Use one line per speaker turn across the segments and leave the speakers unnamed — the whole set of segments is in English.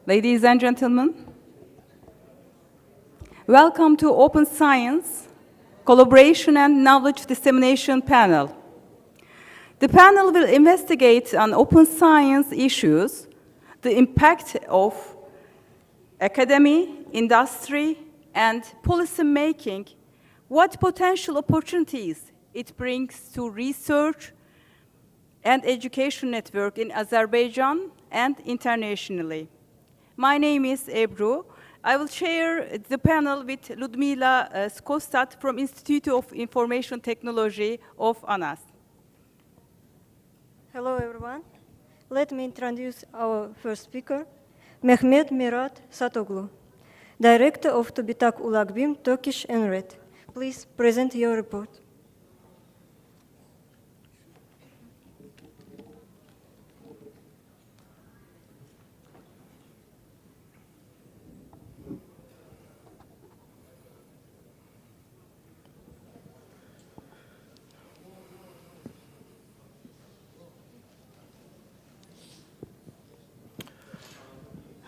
Ladies and gentlemen, welcome to Open Science Collaboration and Knowledge Dissemination Panel. The panel will investigate on open science issues, the impact of academy, industry, and policy making, what potential opportunities it brings to research and education network in Azerbaijan and internationally. My name is Ebru. I will chair the panel with Lyudmila Sukhostat from Institute of Information Technology of ANAS.
Hello, everyone. Let me introduce our first speaker, Mehmet Mirat Satoglu, Director of TUBITAK-ULAKBİM, Turkish NRENs. Please present your report.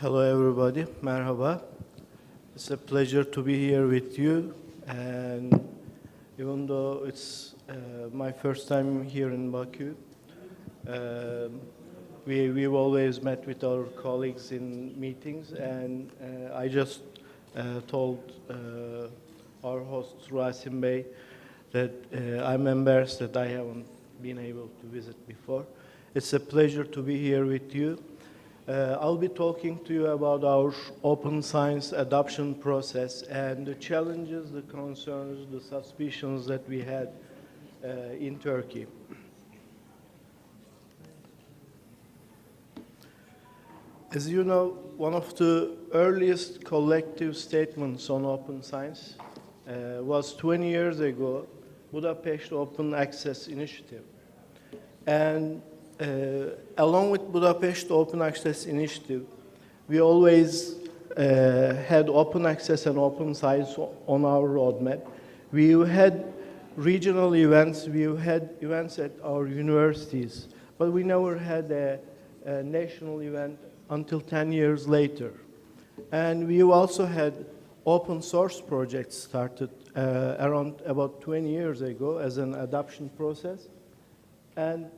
Hello everybody, merhaba. It's a pleasure to be here with you, and even though it's my first time here in Baku, we've always met with our colleagues in meetings, and I just told our host Rasim Bey that I'm embarrassed that I haven't been able to visit before. It's a pleasure to be here with you. I'll be talking to you about our open science adoption process and the challenges, the concerns, the suspicions that we had in Turkey. As you know, one of the earliest collective statements on open science was 20 years ago, Budapest Open Access Initiative. And along with Budapest Open Access Initiative, we always had open access and open science on our roadmap. We had regional events, we had events at our universities, but we never had a national event until 10 years later. And we also had open source projects started around about 20 years ago as an adoption process. And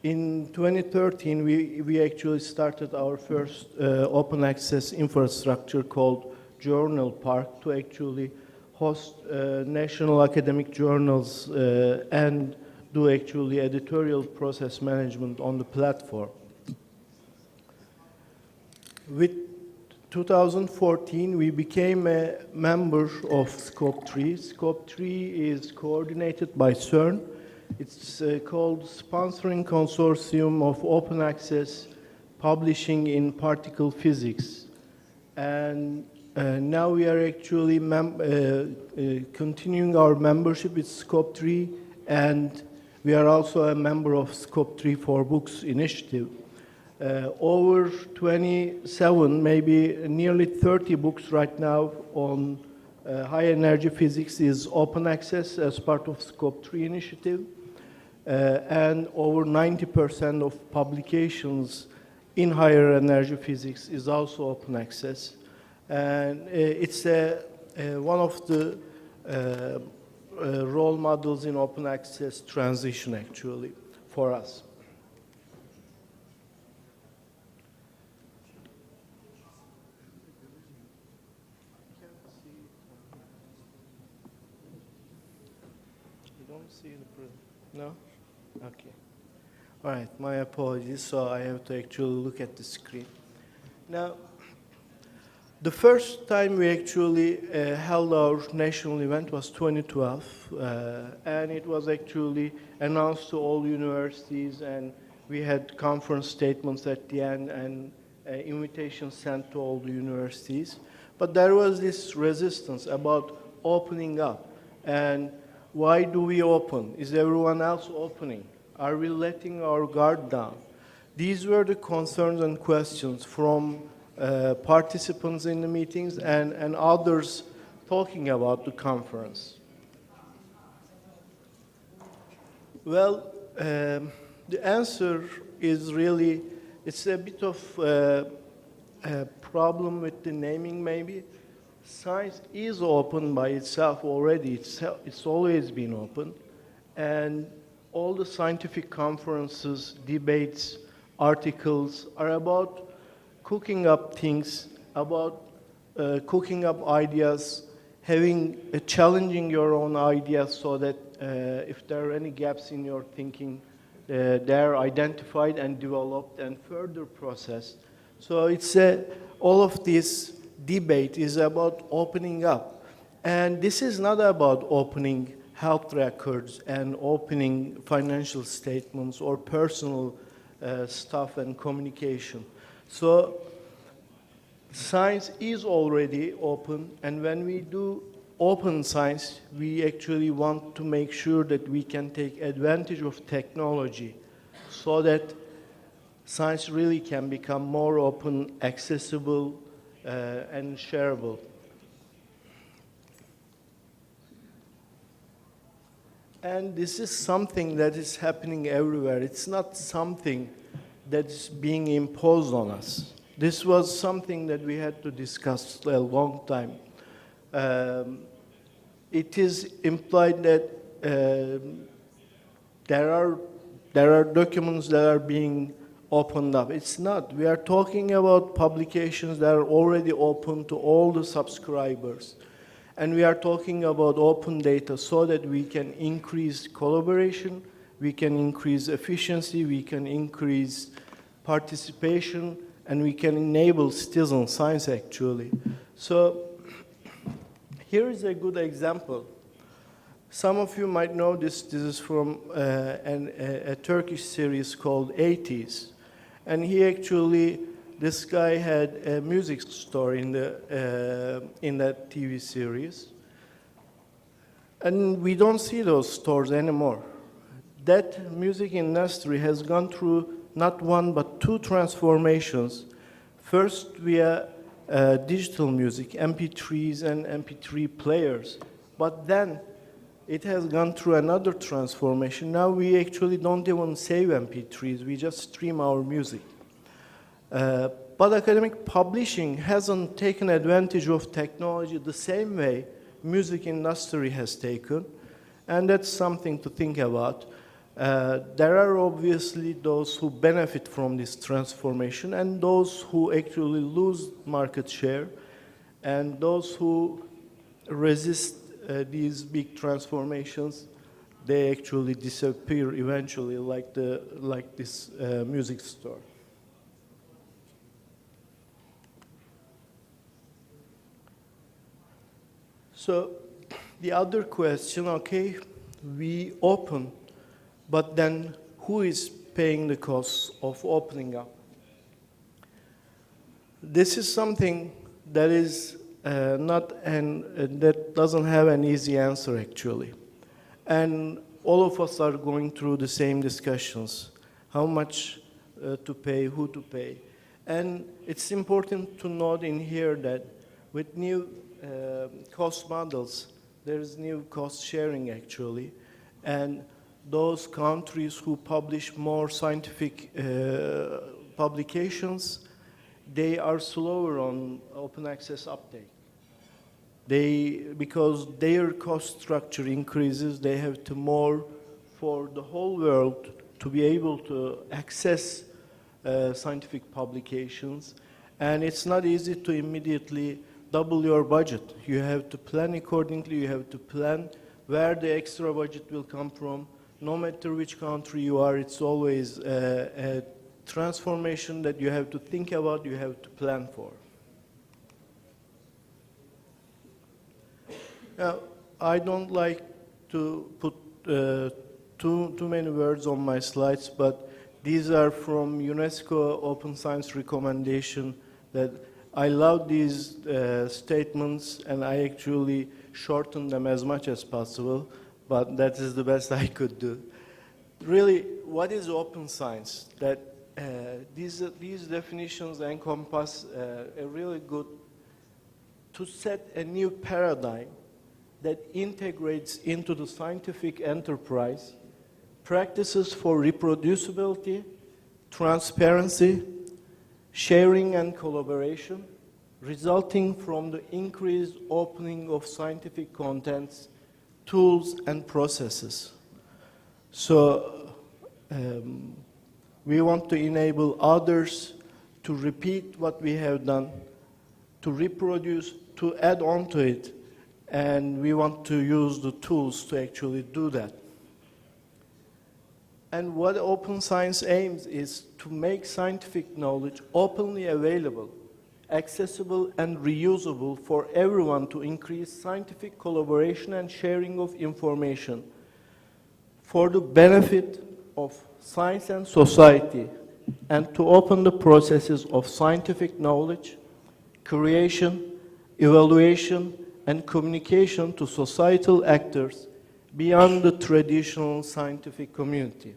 in 2013, we actually started our first open access infrastructure called Journal Park to actually host national academic journals and do actually editorial process management on the platform. With 2014, we became a member of Scope 3. Scope 3 is coordinated by CERN. It's called Sponsoring Consortium of Open Access Publishing in Particle Physics. And now we are actually continuing our membership with Scope 3, and we are also a member of Scope 3 for Books initiative. Over 27, maybe nearly 30 books right now on high energy physics is open access as part of Scope 3 initiative. And over 90% of publications in higher energy physics is also open access. And it's one of the role models in open access transition, actually, for us. You don't see the no? Okay. All right, my apologies. So I have to actually look at the screen. Now, the first time we actually held our national event was 2012, and it was actually announced to all universities, and we had conference statements at the end and invitations sent to all the universities. But there was this resistance about opening up, and why do we open? Is everyone else opening? Are we letting our guard down? These were the concerns and questions from participants in the meetings and others talking about the conference. Well, the answer is really it's a bit of a problem with the naming maybe. Science is open by itself already. It's always been open. And all the scientific conferences, debates, articles are about cooking up things, about cooking up ideas, challenging your own ideas so that if there are any gaps in your thinking, they're identified and developed and further processed. So it's all of this debate is about opening up. And this is not about opening health records and opening financial statements or personal stuff and communication. So science is already open, and when we do open science, we actually want to make sure that we can take advantage of technology so that science really can become more open, accessible, and shareable. And this is something that is happening everywhere. It's not something that's being imposed on us. This was something that we had to discuss a long time. It is implied that there are documents that are being opened up. It's not. We are talking about publications that are already open to all the subscribers. And we are talking about open data so that we can increase collaboration, we can increase efficiency, we can increase participation, and we can enable citizen science actually. So here is a good example. Some of you might know this. This is from a Turkish series called 80s. And this guy had a music store in that TV series. And we don't see those stores anymore. That music industry has gone through not one but two transformations. First via digital music, MP3s and MP3 players. But then it has gone through another transformation. Now we actually don't even save MP3s, we just stream our music. But academic publishing hasn't taken advantage of technology the same way music industry has taken, and that's something to think about. There are obviously those who benefit from this transformation and those who actually lose market share, and those who resist these big transformations, they actually disappear eventually, like this music store. So the other question, okay, we open, but then who is paying the costs of opening up? This is something that is that doesn't have an easy answer actually. And all of us are going through the same discussions. How much to pay, who to pay. And it's important to note in here that with new cost models, there's new cost sharing actually. And those countries who publish more scientific publications, they are slower on open access uptake. Because their cost structure increases, they have to more for the whole world to be able to access scientific publications. And it's not easy to immediately double your budget. You have to plan accordingly, you have to plan where the extra budget will come from. No matter which country you are, it's always a transformation that you have to think about, you have to plan for. Now, I don't like to put too many words on my slides, but these are from UNESCO Open Science Recommendation. That I love these statements, and I actually shorten them as much as possible, but that is the best I could do. Really, what is open science? That these definitions encompass a really good, to set a new paradigm that integrates into the scientific enterprise practices for reproducibility, transparency, sharing and collaboration, resulting from the increased opening of scientific contents, tools, and processes. So we want to enable others to repeat what we have done, to reproduce, to add on to it, and we want to use the tools to actually do that. And what open science aims is to make scientific knowledge openly available, accessible, and reusable for everyone, to increase scientific collaboration and sharing of information for the benefit of science and society, and to open the processes of scientific knowledge, creation, evaluation, and communication to societal actors beyond the traditional scientific community.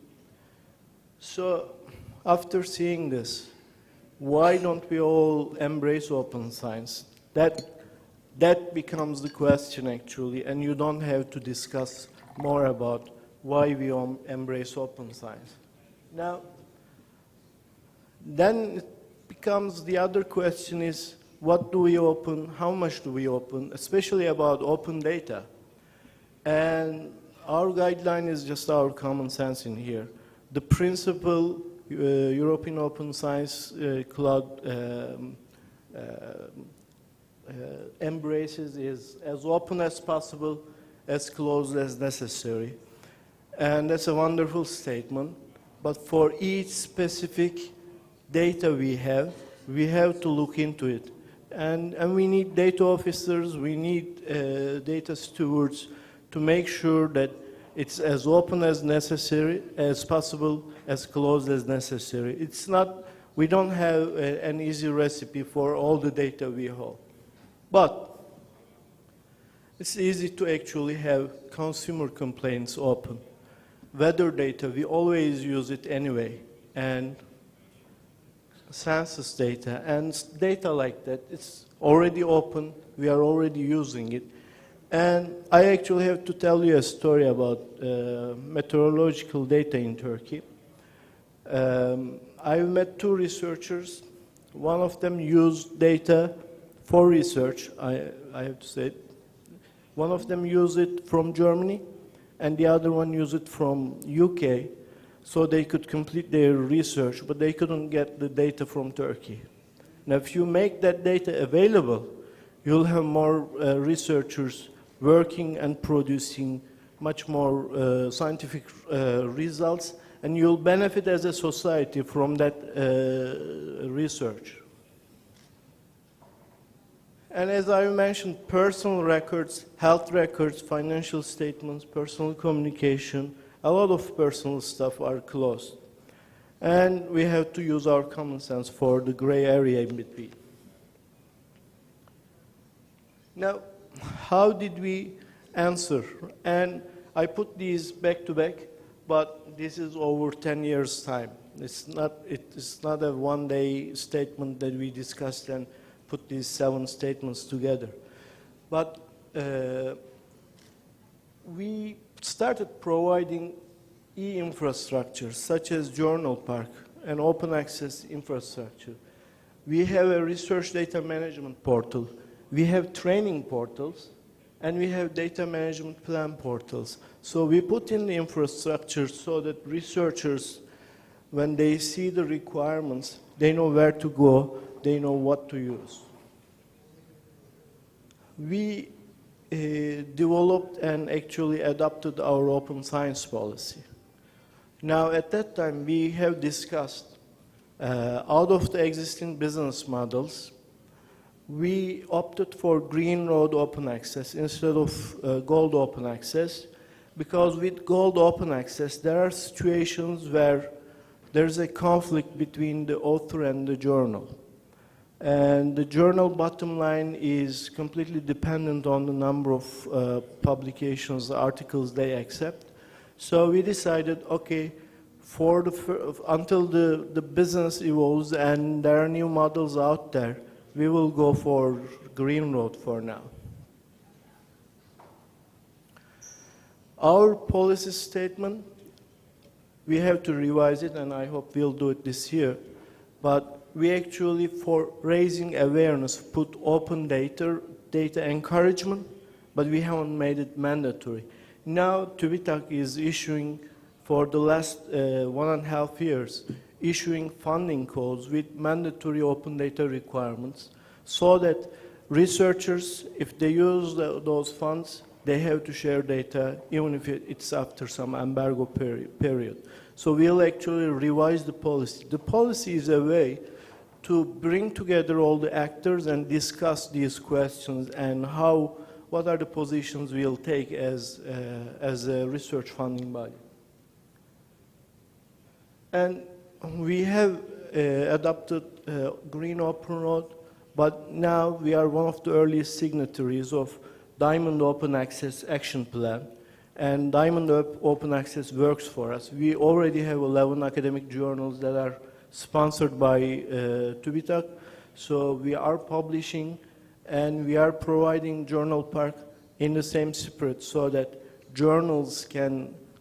So, after seeing this, why don't we all embrace open science? That becomes the question, actually, and you don't have to discuss more about why we embrace open science. Now, then it becomes the other question is, what do we open, how much do we open, especially about open data? And our guideline is just our common sense in here. The principle European Open Science Cloud embraces is as open as possible, as closed as necessary. And that's a wonderful statement. But for each specific data we have to look into it. And we need data officers, we need data stewards to make sure that it's as open as necessary, as possible, as closed as necessary. It's not, we don't have an easy recipe for all the data we hold. But it's easy to actually have consumer complaints open. Weather data, we always use it anyway. And census data and data like that, it's already open, we are already using it. And I actually have to tell you a story about meteorological data in Turkey. I met two researchers. One of them used data for research, I have to say. One of them used it from Germany, and the other one used it from UK, so they could complete their research, but they couldn't get the data from Turkey. Now, if you make that data available, you'll have more researchers working and producing much more scientific results, and you'll benefit as a society from that research. And as I mentioned, personal records, health records, financial statements, personal communication, a lot of personal stuff are closed. And we have to use our common sense for the gray area in between. Now, how did we answer? And I put these back to back, but this is over 10 years' time. It's not a one-day statement that we discussed and put these 7 statements together. But we started providing e-infrastructure, such as Journal Park and open access infrastructure. We have a research data management portal. We have training portals, and we have data management plan portals. So we put in the infrastructure so that researchers, when they see the requirements, they know where to go, they know what to use. We developed and actually adopted our open science policy. Now, at that time, we have discussed, out of the existing business models, we opted for green road open access instead of gold open access, because with gold open access, there are situations where there's a conflict between the author and the journal. And the journal bottom line is completely dependent on the number of publications, articles they accept. So we decided, okay, until the business evolves and there are new models out there, we will go for green road for now. Our policy statement, we have to revise it, and I hope we'll do it this year, but we actually, for raising awareness, put open data encouragement, but we haven't made it mandatory. Now, TÜBİTAK is issuing, for the last 1.5 years, issuing funding calls with mandatory open data requirements, so that researchers, if they use those funds, they have to share data, even if it's after some embargo period. So we'll actually revise the policy. The policy is a way to bring together all the actors and discuss these questions and what are the positions we'll take as a research funding body. And we have adopted Green Open Road, but now we are one of the earliest signatories of Diamond Open Access Action Plan, and Diamond Open Access works for us. We already have 11 academic journals that are sponsored by TÜBİTAK, so we are publishing and we are providing journal park in the same spirit, so that journals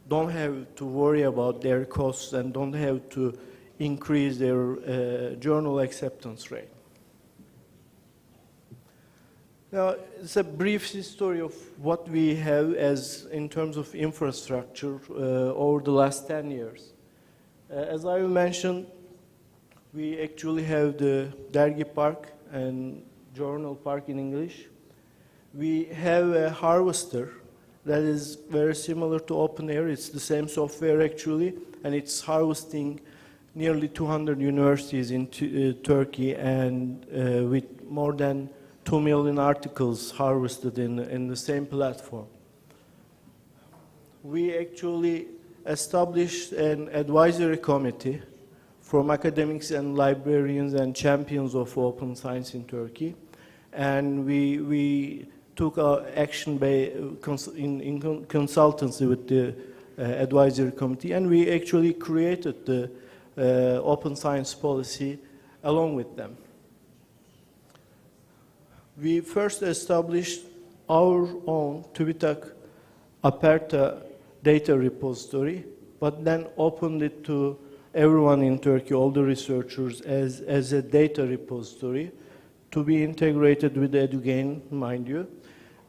don't have to worry about their costs and don't have to increase their journal acceptance rate. Now, it's a brief history of what we have in terms of infrastructure over the last 10 years. As I mentioned, we actually have the Dergi Park and Journal Park in English. We have a harvester that is very similar to OpenAir. It's the same software actually, and it's harvesting nearly 200 universities in Turkey, and with more than 2 million articles harvested in the same platform. We actually established an advisory committee from academics and librarians and champions of open science in Turkey, and we took action in consultancy with the advisory committee, and we actually created the open science policy along with them. We first established our own TÜBİTAK Aperta data repository, but then opened it to everyone in Turkey, all the researchers, as a data repository to be integrated with EduGain, mind you.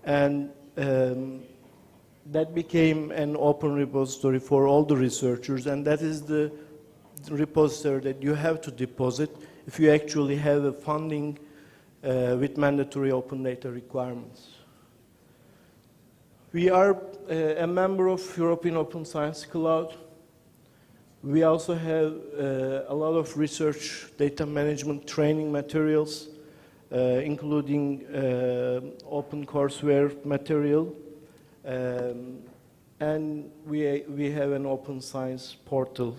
And that became an open repository for all the researchers, and that is the repository that you have to deposit if you actually have a funding with mandatory open data requirements. We are a member of European Open Science Cloud. We also have a lot of research data management training materials, including open courseware material, and we have an open science portal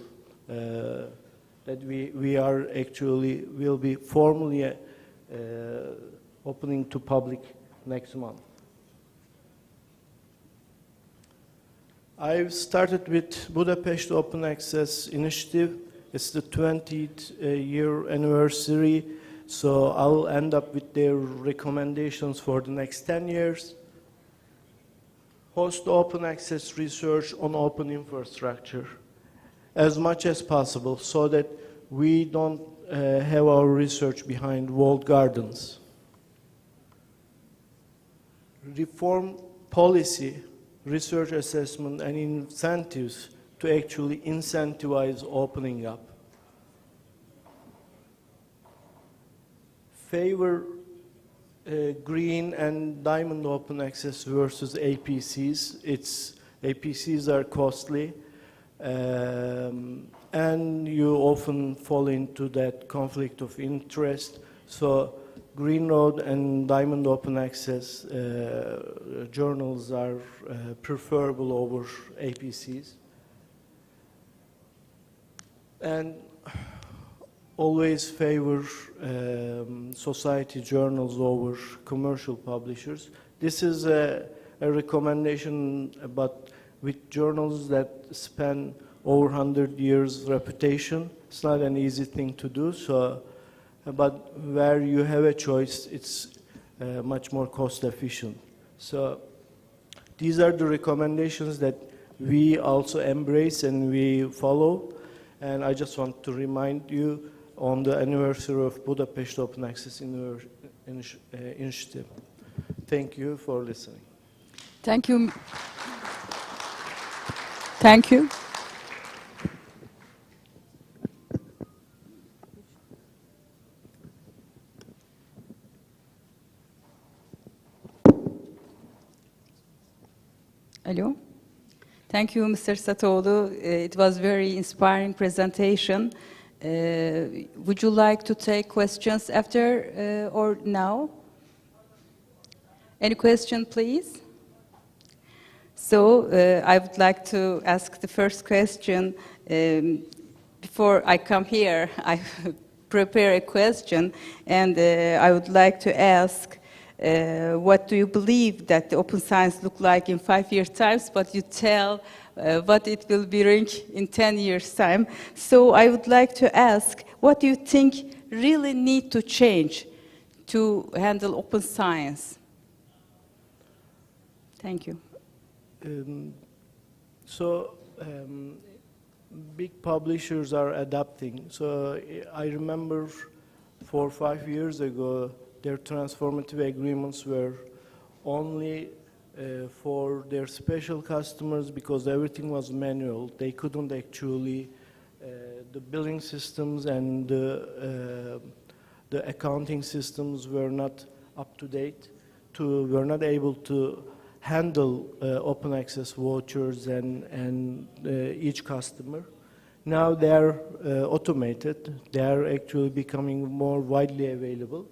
that will be formally opening to public next month. I've started with Budapest Open Access Initiative. It's the 20th year anniversary, so I'll end up with their recommendations for the next 10 years. Host open access research on open infrastructure as much as possible, so that we don't have our research behind walled gardens. Reform policy, research assessment, and incentives to actually incentivize opening up. Favor green and diamond open access versus APCs. APCs are costly, and you often fall into that conflict of interest. So Green Road and Diamond Open Access journals are preferable over APCs. And always favor society journals over commercial publishers. This is a recommendation, but with journals that span over 100 years reputation, it's not an easy thing to do. So, but where you have a choice, it's much more cost efficient. So these are the recommendations that we also embrace and we follow. And I just want to remind you, on the anniversary of Budapest Open Access Initiative. Thank you for listening.
Thank you. Thank you. Hello. Thank you, Mr. Satoglu. It was very inspiring presentation. Would you like to take questions after or now? Any question, please? So I would like to ask the first question. Before I come here, I prepare a question, and I would like to ask, what do you believe that the open science look like in 5 years' time, but you tell what it will bring in 10 years' time. So I would like to ask, what do you think really need to change to handle open science? Thank you.
Big publishers are adapting. So I remember 4 or 5 years ago, their transformative agreements were only for their special customers because everything was manual. They couldn't actually, the billing systems and the accounting systems were not up to date. Were not able to handle open access vouchers and each customer. Now they are automated. They are actually becoming more widely available.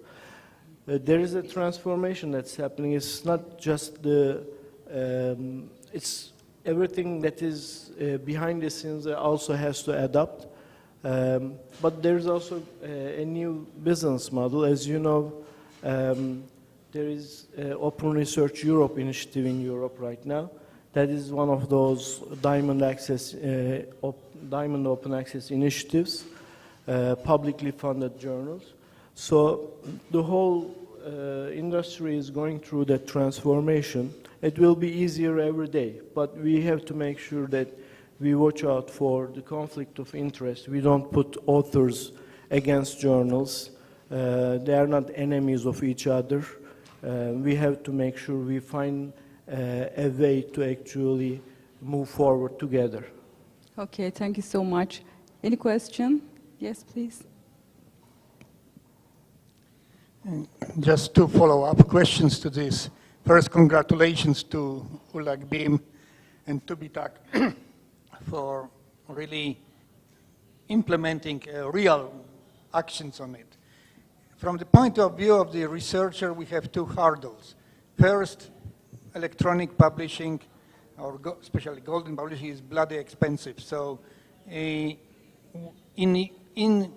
There is a transformation that's happening. It's not just it's everything that is behind the scenes also has to adapt. But there's also a new business model. As you know, there is Open Research Europe initiative in Europe right now. That is one of those diamond open access initiatives, publicly funded journals. So the whole industry is going through that transformation. It will be easier every day, but we have to make sure that we watch out for the conflict of interest. We don't put authors against journals. They are not enemies of each other. We have to make sure we find a way to actually move forward together.
Okay, thank you so much. Any question? Yes, please.
Just two follow-up questions to this. First, congratulations to ULAKBİM and TUBITAK for really implementing real actions on it. From the point of view of the researcher, we have two hurdles. First, electronic publishing, or especially golden publishing, is bloody expensive. So in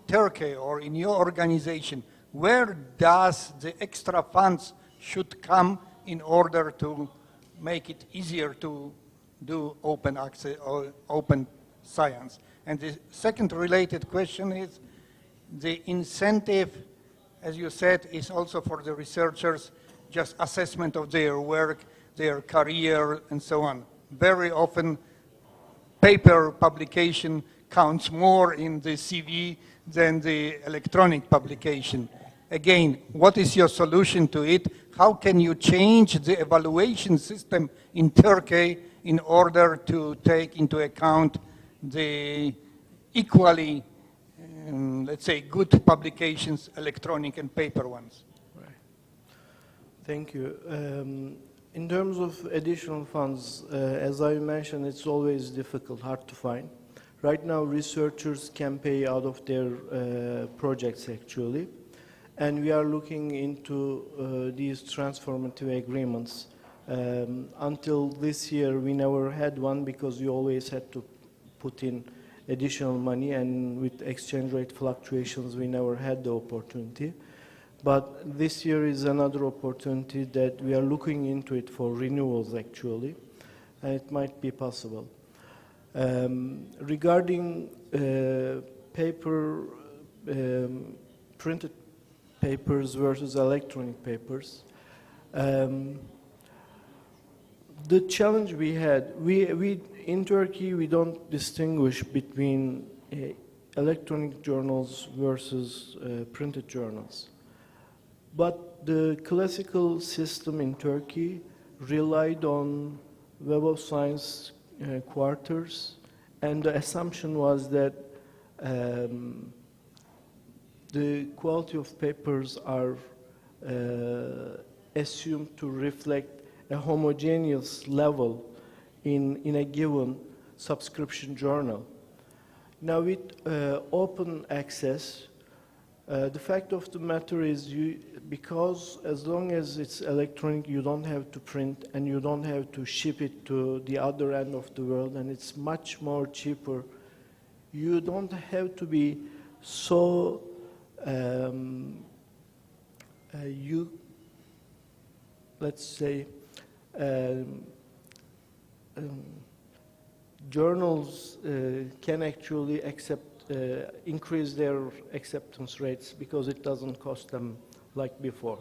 Turkey or in your organization, where does the extra funds should come in order to make it easier to do open access or open science? And the second related question is the incentive, as you said, is also for the researchers, just assessment of their work, their career, and so on. Very often, paper publication counts more in the CV than the electronic publication. Again, what is your solution to it? How can you change the evaluation system in Turkey in order to take into account the equally, let's say, good publications, electronic and paper ones?
Right. Thank you. In terms of additional funds, as I mentioned, it's always difficult, hard to find. Right now, researchers can pay out of their projects, actually. And we are looking into these transformative agreements. Until this year, we never had one because we always had to put in additional money, and with exchange rate fluctuations, we never had the opportunity. But this year is another opportunity that we are looking into it for renewals, actually, and it might be possible. Regarding paper, printed papers versus electronic papers, the challenge we had, in Turkey, we don't distinguish between electronic journals versus printed journals. But the classical system in Turkey relied on Web of Science quarters, and the assumption was that the quality of papers are assumed to reflect a homogeneous level in a given subscription journal. Now with open access, the fact of the matter is because as long as it's electronic, you don't have to print and you don't have to ship it to the other end of the world, and it's much more cheaper. You don't have to be so let's say journals can actually increase their acceptance rates because it doesn't cost them like before.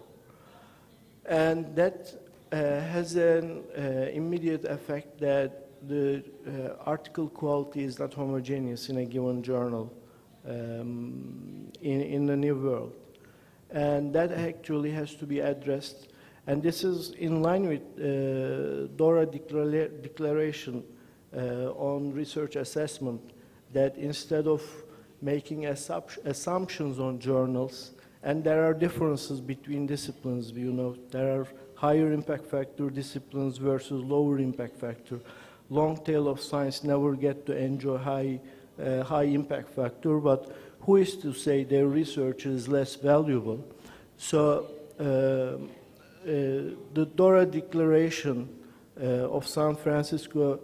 And that has an immediate effect that the article quality is not homogeneous in a given journal in the new world. And that actually has to be addressed. And this is in line with DORA declaration on research assessment, that instead of making assumptions on journals, and there are differences between disciplines, you know, there are higher impact factor disciplines versus lower impact factor. Long tail of science never get to enjoy high impact factor, but who is to say their research is less valuable? So the DORA Declaration of San Francisco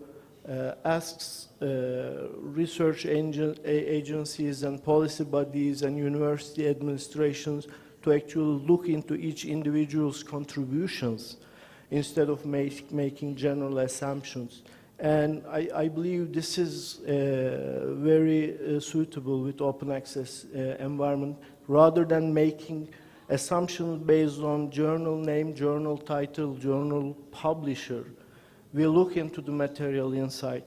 asks research agencies and policy bodies and university administrations to actually look into each individual's contributions instead of making general assumptions. And I believe this is very suitable with open access environment, rather than making assumptions based on journal name, journal title, journal publisher. We look into the material inside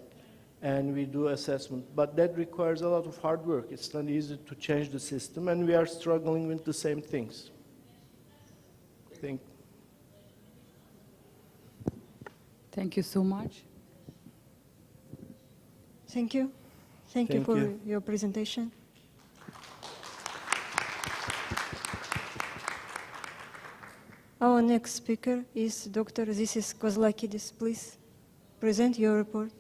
and we do assessment, but that requires a lot of hard work. It's not easy to change the system, and we are struggling with the same things.
Thank you so much.
Thank you. Thank you for your presentation. Our next speaker is Dr. Zisis Kozlakidis. Please present your report.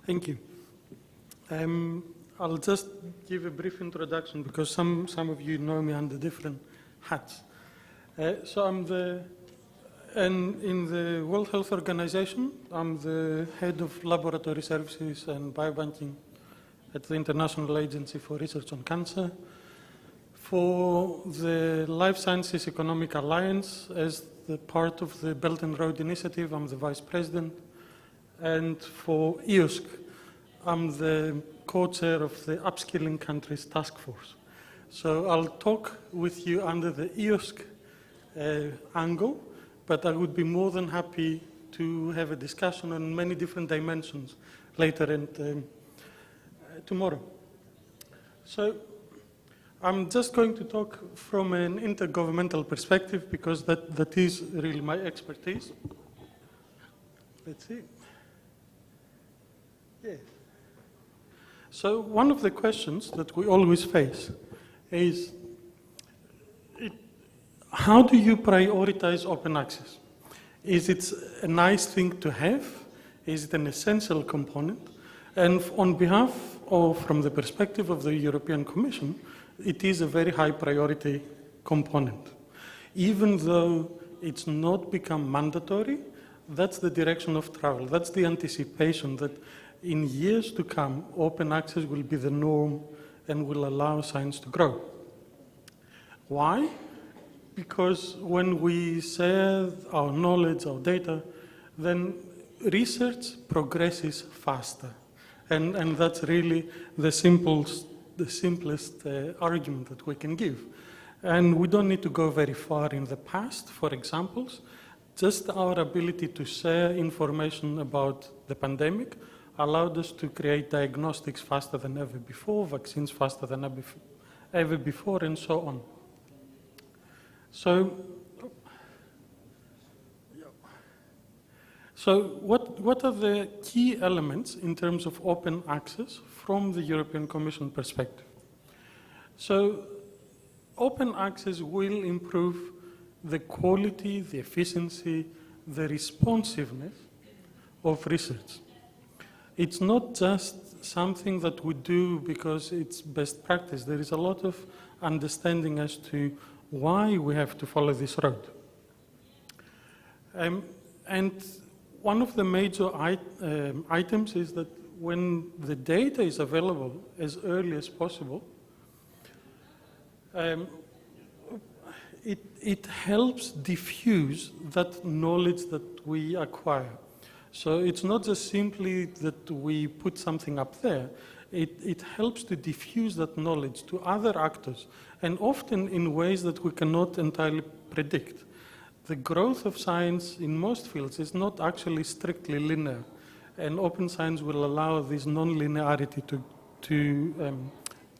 Thank you. I'll just give a brief introduction because some of you know me under different hats. So I'm in the World Health Organization, I'm the head of laboratory services and biobanking at the International Agency for Research on Cancer. For the Life Sciences Economic Alliance, as the part of the Belt and Road Initiative, I'm the vice president. And for Eosc, I'm the co-chair of the Upskilling Countries Task Force. So I'll talk with you under the Eosc angle, but I would be more than happy to have a discussion on many different dimensions later and tomorrow. So I'm just going to talk from an intergovernmental perspective because that is really my expertise. Let's see. Yeah. So one of the questions that we always face is, how do you prioritize open access? Is it a nice thing to have? Is it an essential component? And on behalf or from the perspective of the European Commission, it is a very high priority component. Even though it's not become mandatory, that's the direction of travel. That's the anticipation that in years to come, open access will be the norm and will allow science to grow. Why? Because when we share our knowledge, our data, then research progresses faster. And that's really the simplest argument that we can give. And we don't need to go very far in the past for examples. Just our ability to share information about the pandemic allowed us to create diagnostics faster than ever before, vaccines faster than ever before, and so on. So what are the key elements in terms of open access from the European Commission perspective? So open access will improve the quality, the efficiency, the responsiveness of research. It's not just something that we do because it's best practice. There is a lot of understanding as to why we have to follow this road. And one of the major items is that when the data is available as early as possible, it helps diffuse that knowledge that we acquire. So it's not just simply that we put something up there. It helps to diffuse that knowledge to other actors, and often in ways that we cannot entirely predict. The growth of science in most fields is not actually strictly linear, and open science will allow this non-linearity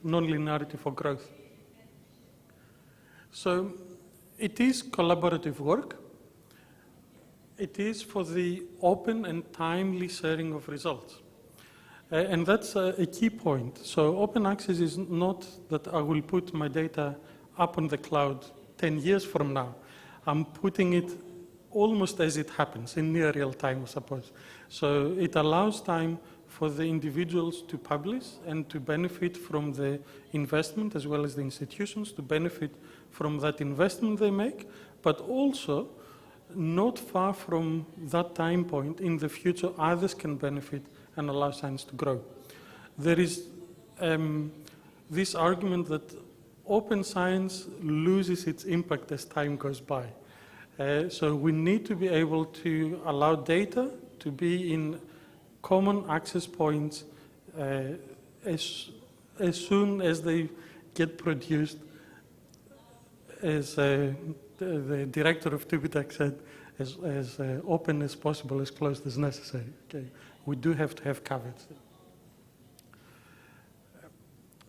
non-linearity for growth. So it is collaborative work. It is for the open and timely sharing of results. And that's a key point. So open access is not that I will put my data up on the cloud 10 years from now. I'm putting it almost as it happens, in near real time, I suppose. So it allows time for the individuals to publish and to benefit from the investment, as well as the institutions to benefit from that investment they make, but also not far from that time point in the future, others can benefit and allow science to grow. There is this argument that open science loses its impact as time goes by. So we need to be able to allow data to be in common access points as soon as they get produced, as the director of TUBITAK said, as open as possible, as closed as necessary. Okay. We do have to have caveats.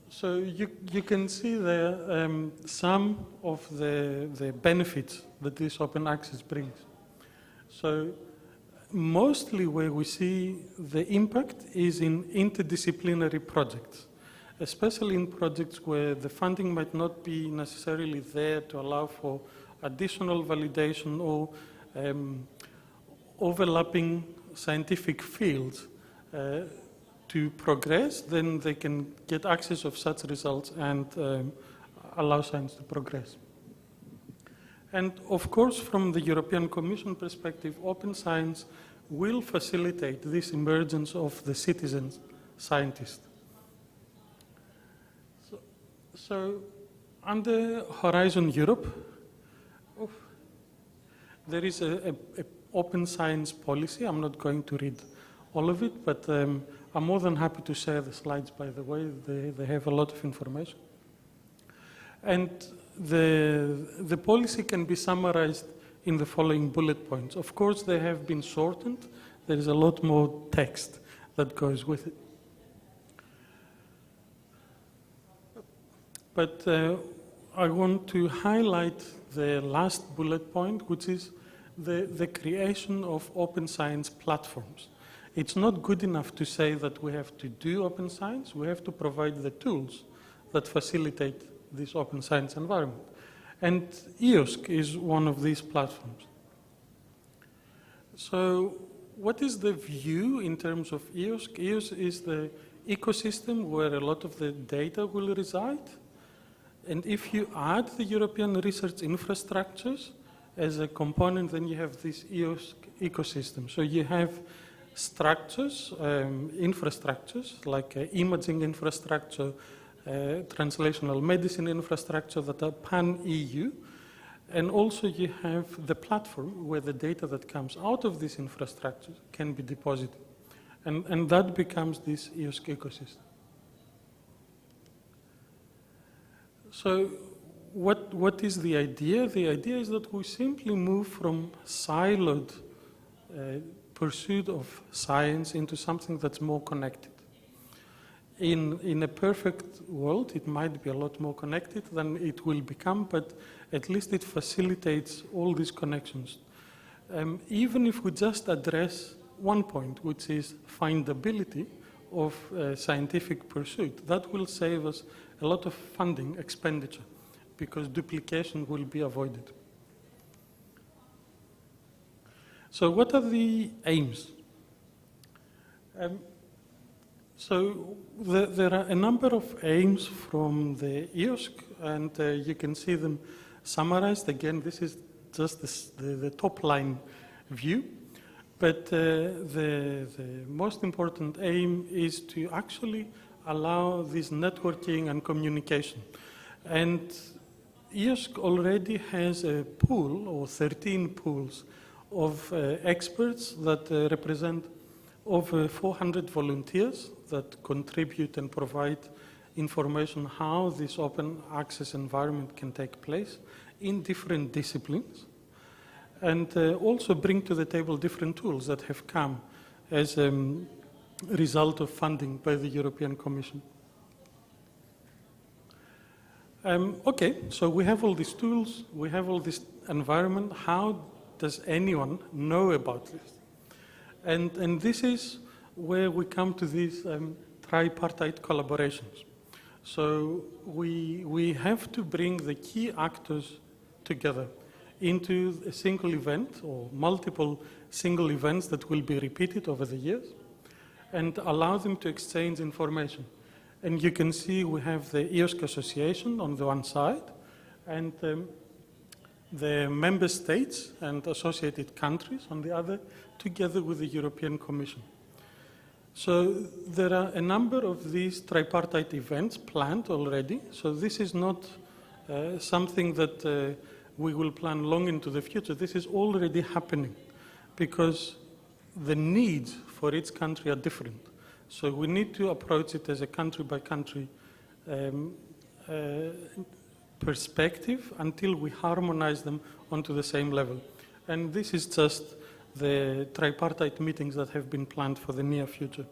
So you can see there some of the benefits that this open access brings. So mostly where we see the impact is in interdisciplinary projects, especially in projects where the funding might not be necessarily there to allow for additional validation or overlapping scientific fields to progress. Then they can get access of such results and allow science to progress. And of course, from the European Commission perspective, open science will facilitate this emergence of the citizen scientist. So under Horizon Europe, there is an open science policy. I'm not going to read all of it, but I'm more than happy to share the slides, by the way. They have a lot of information. And the policy can be summarized in the following bullet points. Of course, they have been shortened. There is a lot more text that goes with it. But I want to highlight the last bullet point, which is the creation of open science platforms. It's not good enough to say that we have to do open science. We have to provide the tools that facilitate this open science environment. And Eosc is one of these platforms. So what is the view in terms of Eosc? Eosc is the ecosystem where a lot of the data will reside. And if you add the European research infrastructures as a component, then you have this Eosc ecosystem. So you have structures, infrastructures, like imaging infrastructure, translational medicine infrastructure that are pan-EU. And also you have the platform where the data that comes out of this infrastructure can be deposited. And that becomes this Eosc ecosystem. So what is the idea? The idea is that we simply move from siloed pursuit of science into something that's more connected. In a perfect world, it might be a lot more connected than it will become, but at least it facilitates all these connections. Even if we just address one point, which is findability of scientific pursuit, that will save us a lot of funding expenditure because duplication will be avoided. So what are the aims? So there are a number of aims from the Eosc, and you can see them summarized. Again, this is just the top line view. But the most important aim is to actually allow this networking and communication. And Eosc already has a pool, or 13 pools, of experts that represent over 400 volunteers that contribute and provide information how this open access environment can take place in different disciplines, and also bring to the table different tools that have come as a result of funding by the European Commission. Okay, so we have all these tools, we have all this environment. How does anyone know about this? And this is where we come to these tripartite collaborations. So we have to bring the key actors together into a single event or multiple single events that will be repeated over the years and allow them to exchange information. And you can see we have the Eosc Association on the one side and the member states and associated countries on the other, together with the European Commission. So there are a number of these tripartite events planned already. So this is not something that we will plan long into the future. This is already happening because the needs for each country are different. So we need to approach it as a country-by-country perspective until we harmonize them onto the same level. And this is just the tripartite meetings that have been planned for the near future.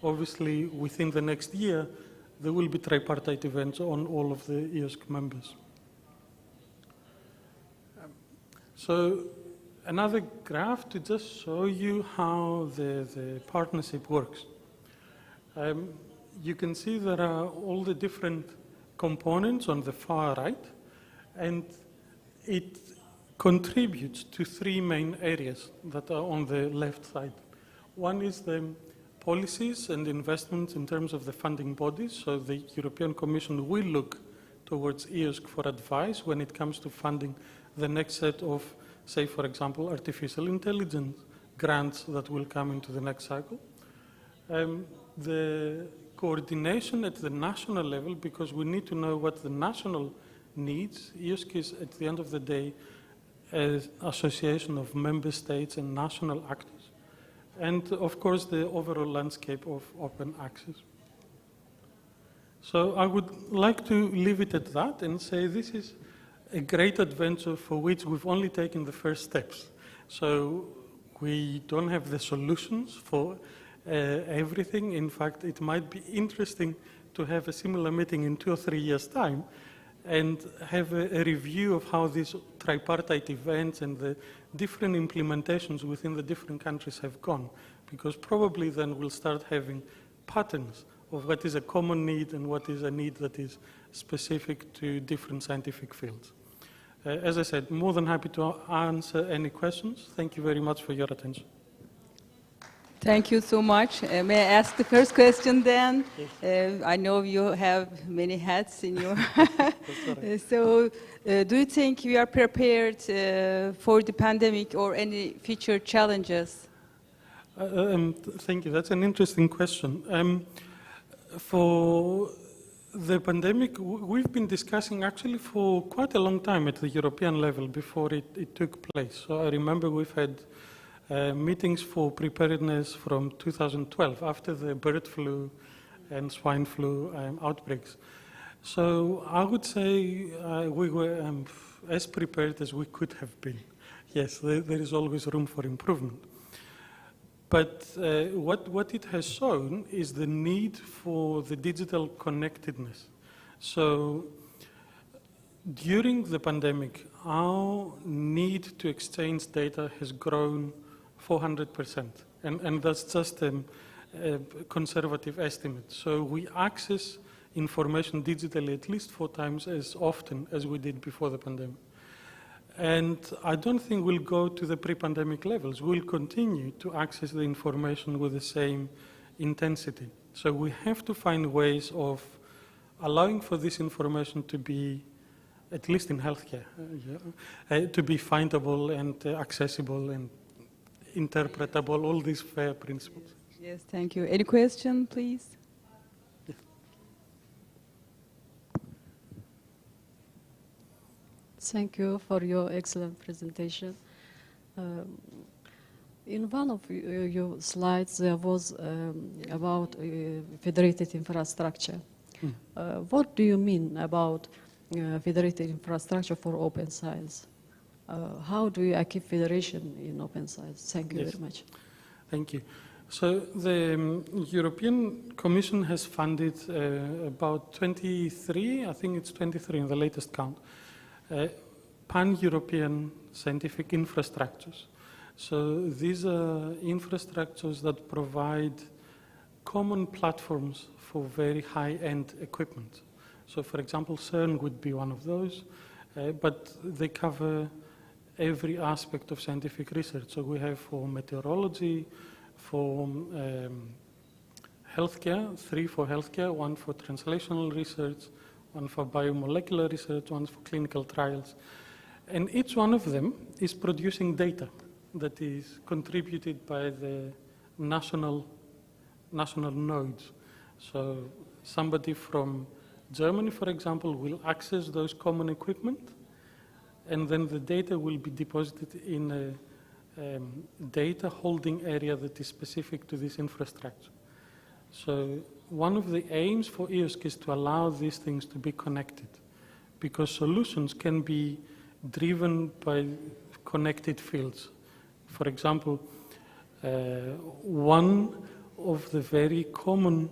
Obviously, within the next year, there will be tripartite events on all of the Eosc members. So another graph to just show you how the partnership works. You can see there are all the different components on the far right, and it contributes to three main areas that are on the left side. One is the policies and investments in terms of the funding bodies. So the European Commission will look towards Eosc for advice when it comes to funding the next set of, say, for example, artificial intelligence grants that will come into the next cycle. The coordination at the national level, because we need to know what the national needs. Eosc is, at the end of the day, an association of member states and national actors. And, of course, the overall landscape of open access. So I would like to leave it at that and say this is a great adventure for which we've only taken the first steps. So we don't have the solutions for everything. In fact, it might be interesting to have a similar meeting in 2 or 3 years' time and have a review of how these tripartite events and the different implementations within the different countries have gone. Because probably then we'll start having patterns of what is a common need and what is a need that is specific to different scientific fields. As I said, more than happy to answer any questions. Thank you very much for your attention.
Thank you so much. May I ask the first question then? I know you have many hats in your... So do you think we are prepared for the pandemic or any future challenges?
Thank you. That's an interesting question. For the pandemic, we've been discussing actually for quite a long time at the European level before it took place. So I remember we've had meetings for preparedness from 2012, after the bird flu and swine flu outbreaks. So I would say we were as prepared as we could have been. Yes, there is always room for improvement. But what it has shown is the need for the digital connectedness. So during the pandemic, our need to exchange data has grown 400%. And that's just a conservative estimate. So we access information digitally at least 4 times as often as we did before the pandemic. And I don't think we'll go to the pre-pandemic levels. We'll continue to access the information with the same intensity. So we have to find ways of allowing for this information to be, at least in healthcare, to be findable and accessible and interpretable, all these FAIR principles.
Yes, thank you. Any question, please?
Thank you for your excellent presentation. In one of your slides, there was about federated infrastructure. What do you mean about federated infrastructure for open science? How do you achieve federation in open science? Thank you very much.
Thank you. So the European Commission has funded about 23, I think it's 23 in the latest count, pan-European scientific infrastructures. So these are infrastructures that provide common platforms for very high-end equipment. So for example, CERN would be one of those, but they cover every aspect of scientific research. So we have for meteorology, for healthcare, 3 for healthcare, 1 for translational research, 1 for biomolecular research, 1 for clinical trials. And each one of them is producing data that is contributed by the national nodes. So somebody from Germany, for example, will access those common equipment, and then the data will be deposited in a data holding area that is specific to this infrastructure. So one of the aims for Eosc is to allow these things to be connected, because solutions can be driven by connected fields. For example, one of the very common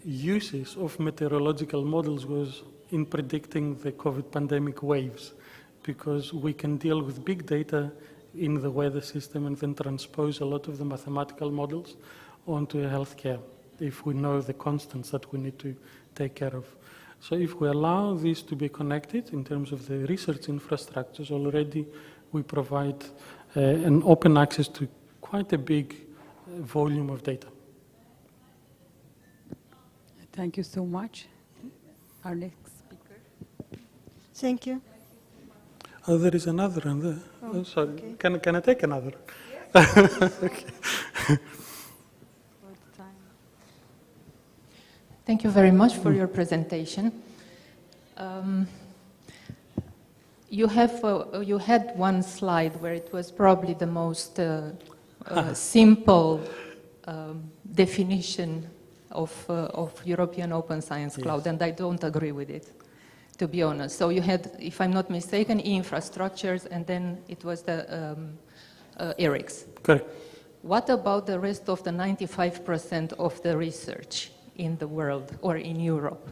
uses of meteorological models was in predicting the COVID pandemic waves, because we can deal with big data in the weather system and then transpose a lot of the mathematical models onto healthcare if we know the constants that we need to take care of. So if we allow these to be connected in terms of the research infrastructures, already we provide an open access to quite a big volume of data.
Thank you so much. Our next speaker.
Thank you.
Oh, there is another one there. Oh, sorry.
Okay.
Can I take another? Yes. Okay.
Thank you very much for your presentation. You had one slide where it was probably the most simple definition of European Open Science Cloud, and I don't agree with it, to be honest. So you had, if I'm not mistaken, infrastructures, and then it was the ERICs.
Correct.
What about the rest of the 95% of the research in the world or in Europe?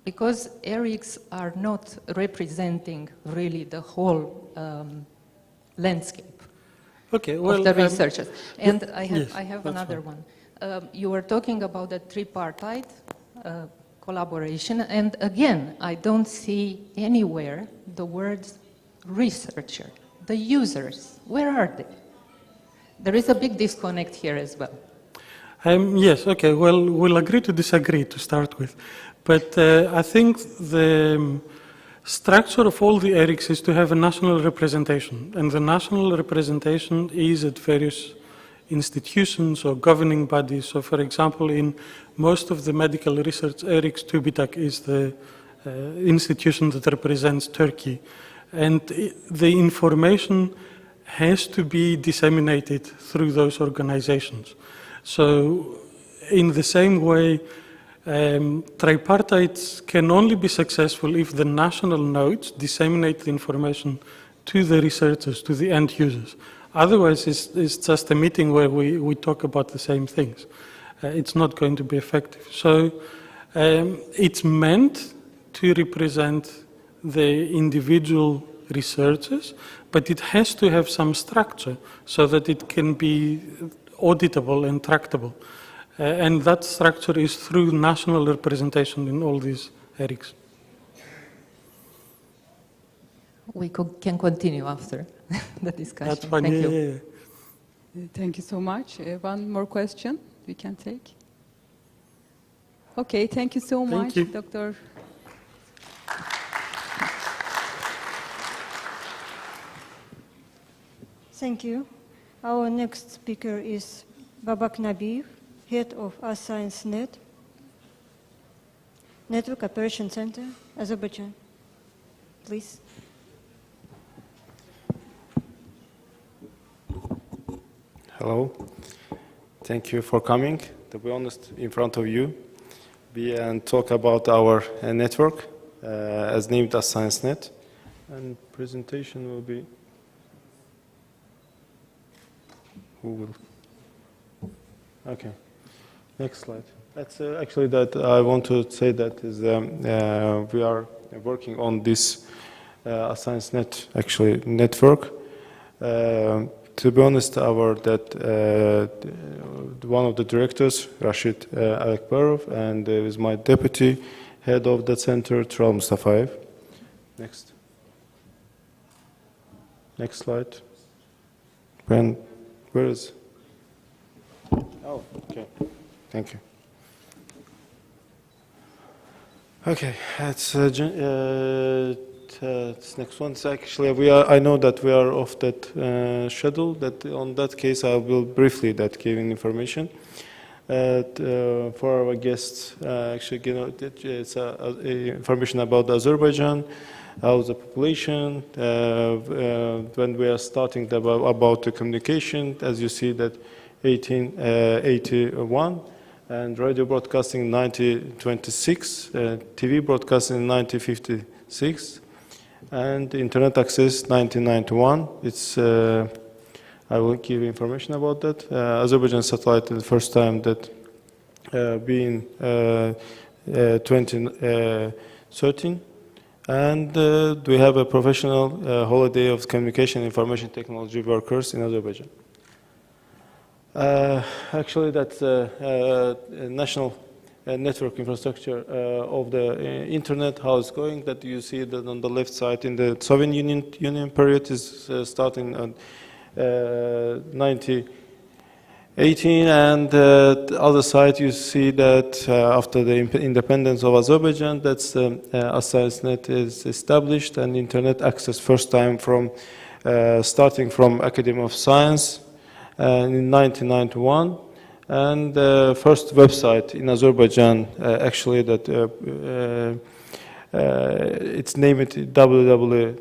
Because ERICs are not representing really the whole landscape of the researchers. And I have another one. You were talking about the tripartite collaboration, and again, I don't see anywhere the words researcher, the users. Where are they? There is a big disconnect here as well.
Yes, okay, well, we'll agree to disagree to start with. But I think the structure of all the ERICs is to have a national representation. And the national representation is at various institutions or governing bodies. So, for example, in most of the medical research ERICs, TUBITAK is the institution that represents Turkey. And the information has to be disseminated through those organizations. So in the same way, Tripartites can only be successful if the national nodes disseminate the information to the researchers, to the end users. Otherwise, it's just a meeting where we talk about the same things. It's not going to be effective. So it's meant to represent the individual researchers, but it has to have some structure so that it can be auditable and tractable. And that structure is through national representation in all these ERICs.
We can continue after the discussion.
That's fine.
Thank
Yeah,
you.
yeah.
Thank you so much. One more question we can take. Okay, thank you so much,
you.
Dr.
Thank you. Our next speaker is Babak Nabiyev, head of AScienceNet, Network Operation Center, Azerbaijan. Please.
Hello. Thank you for coming, to be honest, in front of you, and talk about our network, as named AScienceNet. And presentation will be... Who will? Okay. Next slide. That's actually that I want to say that is we are working on this AScienceNet actually network. To be honest, one of the directors, Rashid Alakbarov, and is my deputy head of the center, Tural Mustafayev. Next. Next slide. Where is? Oh, okay. Thank you. Okay, it's this next one. It's actually I know that we are off that schedule. That on that case, I will briefly give information. For our guests, actually, it's information about Azerbaijan, how's the population. When we are starting about the communication, as you see that 1881. And radio broadcasting 1926, TV broadcasting 1956, and internet access 1991. It's I will give information about that. Azerbaijan satellite the first time that being 2013, and we have a professional holiday of communication information technology workers in Azerbaijan. Actually, that's national network infrastructure of the internet, how it's going. That you see that on the left side in the Soviet Union period is starting on 1918, and the other side you see that after the independence of Azerbaijan, that's AScienceNet is established, and internet access first time from starting from Academy of Science. In 1991, and the first website in Azerbaijan, actually that it's named www.ab.az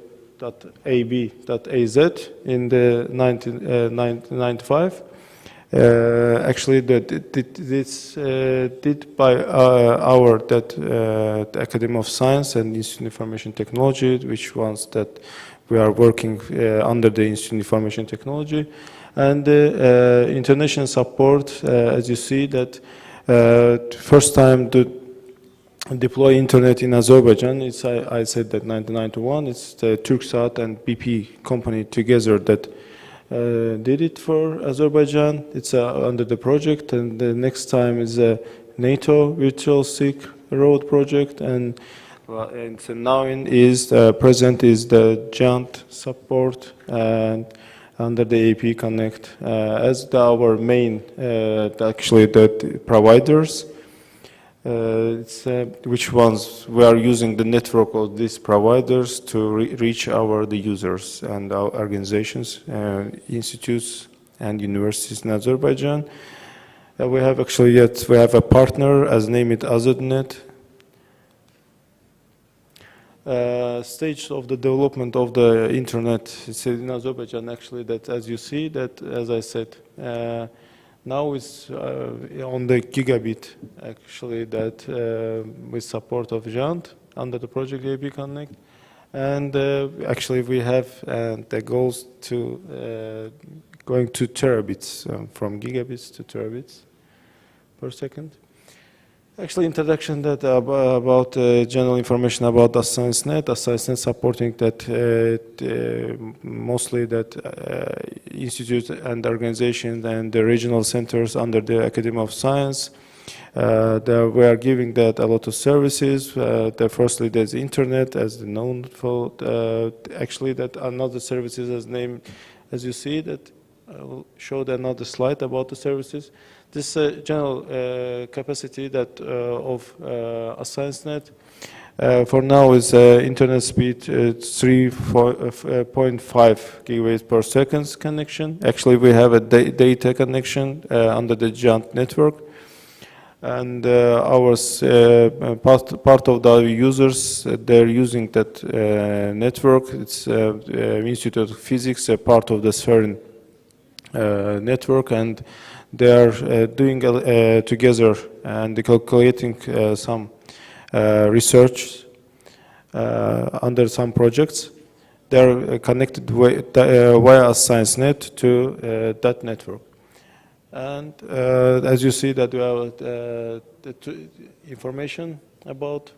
in the 1995. Actually, this did by our the Academy of Science and Institute of Information Technology, which ones that we are working under the Institute of Information Technology. And international support, as you see, that first time to deploy internet in Azerbaijan, it's, I said that 1991, it's the Turksat and BP company together that did it for Azerbaijan. It's under the project, and the next time is a NATO Virtual Silk Road project, and so now present is the joint support and under the AP Connect as our main, actually the providers. Which ones we are using the network of these providers to reach the users and our organizations, institutes and universities in Azerbaijan. We have actually we have a partner as named AZERNet. Stage of the development of the internet in Azerbaijan, actually, that as you see that, as I said, Now it's on the gigabit, actually, that with support of Jant under the project AP Connect. And actually we have the goals to going to terabits, from gigabits to terabits per second. Actually, introduction that about general information about the ScienceNet. The ScienceNet supporting that mostly that institutes and organizations and the regional centers under the Academy of Science. We are giving that a lot of services. Firstly, there's internet as known for. Actually, that another services as named, as you see that. I will show another slide about the services. This general capacity that of a ScienceNet for now is internet speed 3.5 gigabits per second connection. Actually, we have a data connection under the Jant network, and part of the users they're using that network. It's Institute of Physics, a part of the CERN network, and they are doing together and calculating some research under some projects. They are connected via ScienceNet to that network. And as you see that we have the information about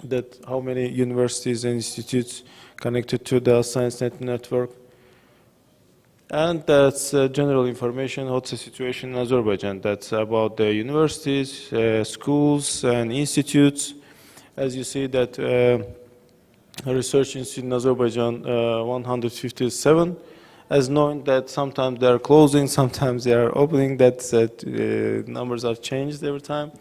that, how many universities and institutes connected to the ScienceNet network. And that's general information, what's the situation in Azerbaijan. That's about the universities, schools, and institutes. As you see that research institute in Azerbaijan, 157, as known that sometimes they are closing, sometimes they are opening, that numbers are changed every time.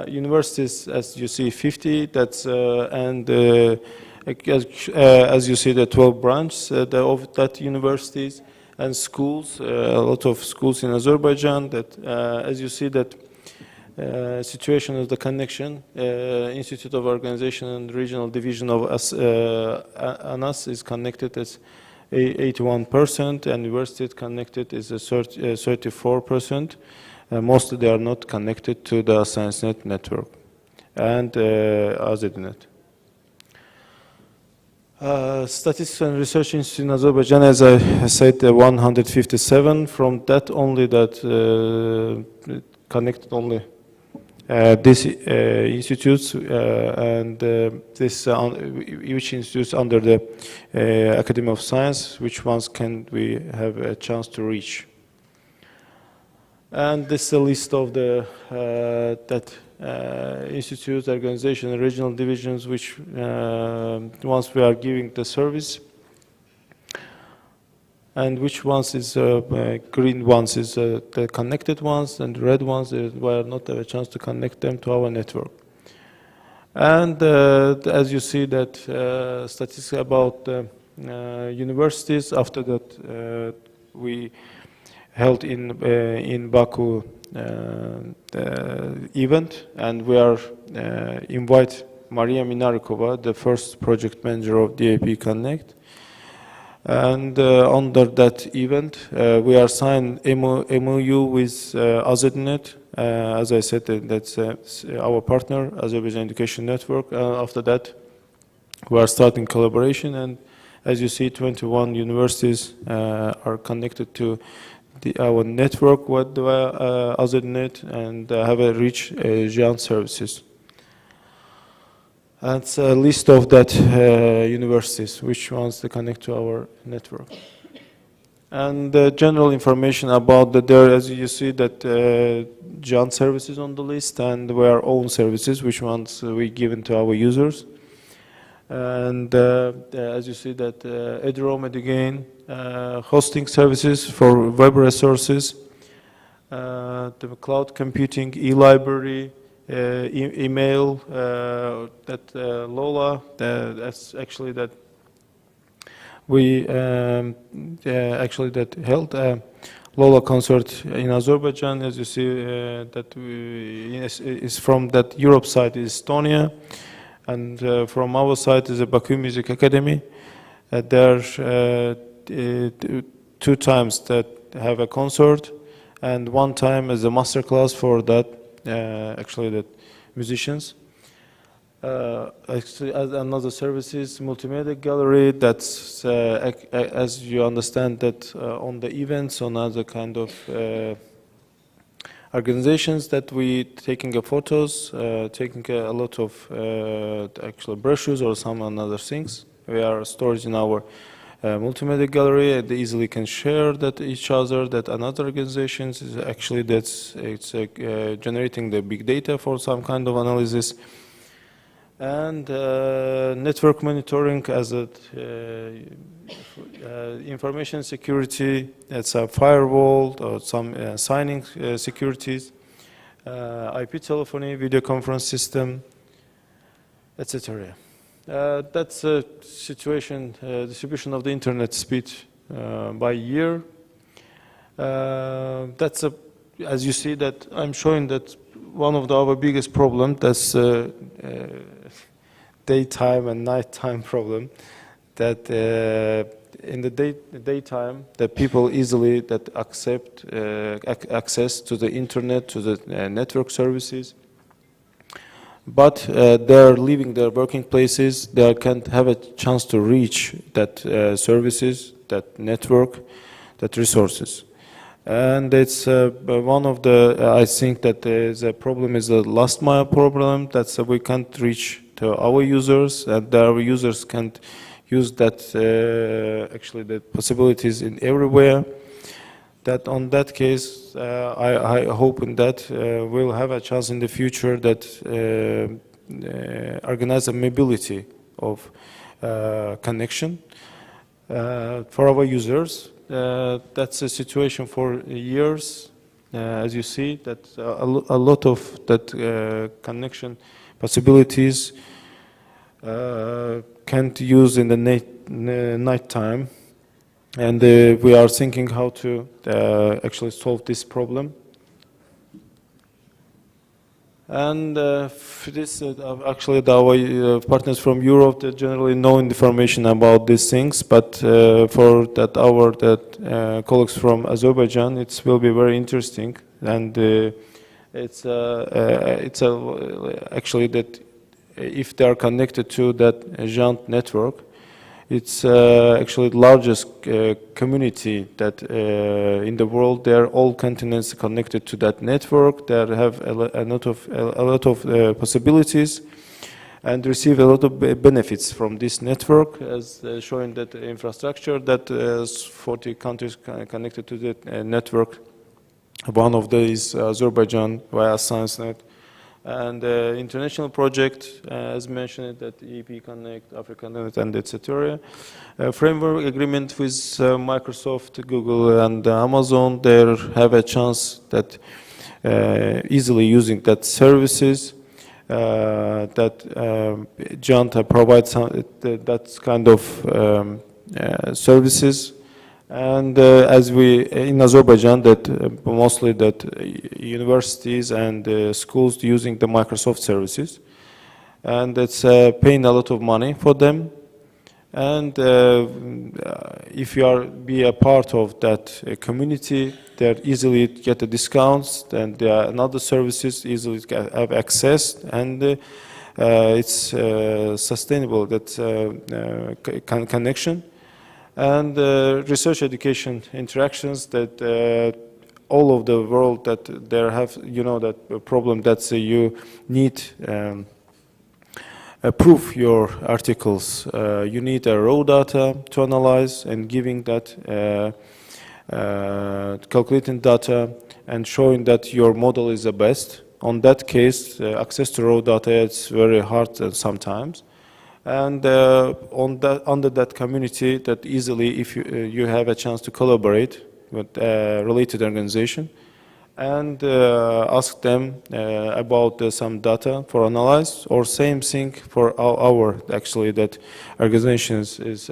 Universities, as you see, 50, that's, and as you see, the 12 branches of that universities, and schools, a lot of schools in Azerbaijan. That, as you see, that situation of the connection, Institute of Organization and Regional Division of ANAS is connected as 81%, and university connected is 34%. Mostly they are not connected to the ScienceNet network and AZDNet. Statistics and Research Institute in Azerbaijan, as I said, 157. From that only that connected only these institutes and this which institutes under the Academy of Science, which ones can we have a chance to reach. And this is a list of the institutes, organizations, regional divisions, which ones we are giving the service, and which ones is green ones is the connected ones, and red ones we are not have a chance to connect them to our network. And as you see that statistics about universities, after that we held in Baku event, and we are invite Maria Minarikova, the first project manager of DAP Connect. And under that event, we are signed MOU with AZDNet. As I said, that's our partner, Azerbaijan Education Network. After that, we are starting collaboration, and as you see, 21 universities are connected to our network with AZDNet and have a rich GEAN services. That's a list of that universities, which ones to connect to our network. And general information about there, as you see that GEAN services on the list, and our own services, which ones we given to our users. And as you see that EDROM, again, hosting services for web resources, the cloud computing, e-library, email, that Lola, that's actually that we actually that held a Lola concert in Azerbaijan. As you see, that is from that Europe side is Estonia, and from our side is a Baku Music Academy. There 2 times that have a concert, and one time as a master class for that, actually the musicians. Actually, as another services, multimedia gallery, that's, as you understand, that on the events, on other kind of organizations that we taking photos, taking a lot of actual brochures or some other things. We are stored in our multimedia gallery, and they easily can share that each other, that another organizations is actually it's generating the big data for some kind of analysis. And network monitoring as a information security, it's a firewall or some signing securities, IP telephony, video conference system, etc. That's a situation, distribution of the internet speed by year. That's a, as you see that I'm showing that one of our biggest problem, that's daytime and nighttime problem, that in the daytime that people easily that accept access to the internet, to the network services, but they're leaving their working places, they can't have a chance to reach that services, that network, that resources. And it's one of the, I think that the problem is the last mile problem, that's we can't reach to our users, and our users can't use that, actually the possibilities in everywhere. That on that case, I hope in that we'll have a chance in the future that organize a mobility of connection for our users. That's a situation for years, as you see, that a lot of that connection possibilities can't use in the night time, and we are thinking how to actually solve this problem. And this actually our partners from Europe, they generally know information about these things, but for that our colleagues from Azerbaijan, it will be very interesting, and it's actually that if they are connected to that GEANT network, it's actually the largest community that in the world. There are all continents connected to that network. They have a lot of possibilities and receive a lot of benefits from this network, as showing that infrastructure that 40 countries connected to the network. One of these Azerbaijan via ScienceNet. And international project, as mentioned, that EP Connect, AfricaNet, and etc. Framework agreement with Microsoft, Google, and Amazon. They have a chance that easily using that services that GEANT provides that kind of services. And as we in Azerbaijan, that mostly that universities and schools using the Microsoft services, and it's paying a lot of money for them. And if you be a part of that community, they easily get the discounts, and another services easily have access, and it's sustainable that connection. And research education interactions that all of the world that there have, you know, that problem that you need proof your articles. You need a raw data to analyze and giving that calculating data and showing that your model is the best. On that case, access to raw data is very hard sometimes. And under that community, that easily, if you have a chance to collaborate with a related organization and ask them about some data for analyze, or same thing for our actually that organizations is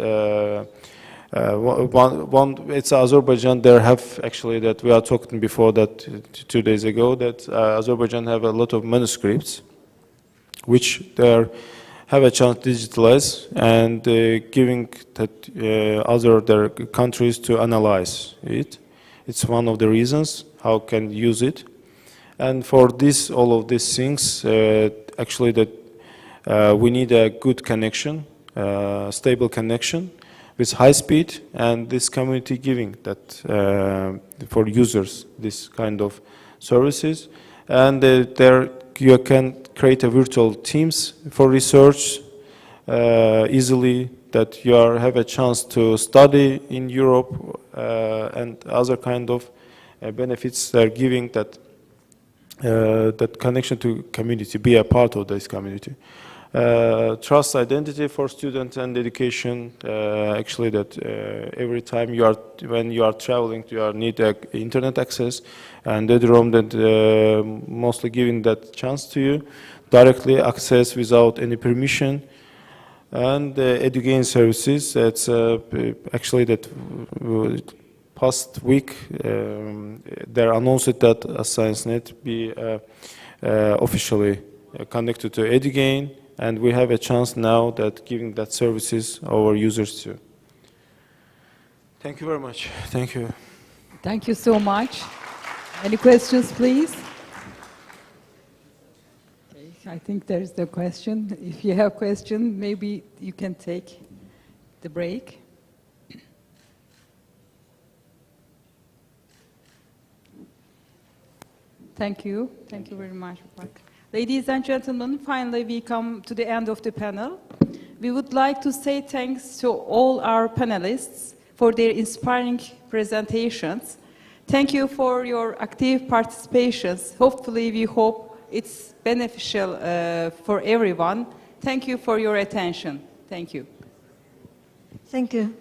it's Azerbaijan. There have actually that we are talking before that 2 days ago that Azerbaijan have a lot of manuscripts, which they have a chance to digitalize and giving that other their countries to analyze it. It's one of the reasons how can use it. And for this, all of these things, actually that we need a good connection, stable connection with high speed, and this community giving that for users this kind of services. And there you can create a virtual teams for research easily, that you have a chance to study in Europe and other kind of benefits they're giving, that that connection to community, be a part of this community. Trust identity for students and education, actually that every time when you are traveling, you need internet access, and the room that mostly giving that chance to you, directly access without any permission. And edugain services, it's actually that past week they announced that ScienceNet be officially connected to edugain, and we have a chance now that giving that services our users too. Thank you very much. Thank you.
Thank you so much. Any questions, please? I think there's the question. If you have a question, maybe you can take the break. Thank you. Thank you very much. Ladies and gentlemen, finally we come to the end of the panel. We would like to say thanks to all our panelists for their inspiring presentations. Thank you for your active participations. Hopefully, we hope it's beneficial for everyone. Thank you for your attention. Thank you.
Thank you.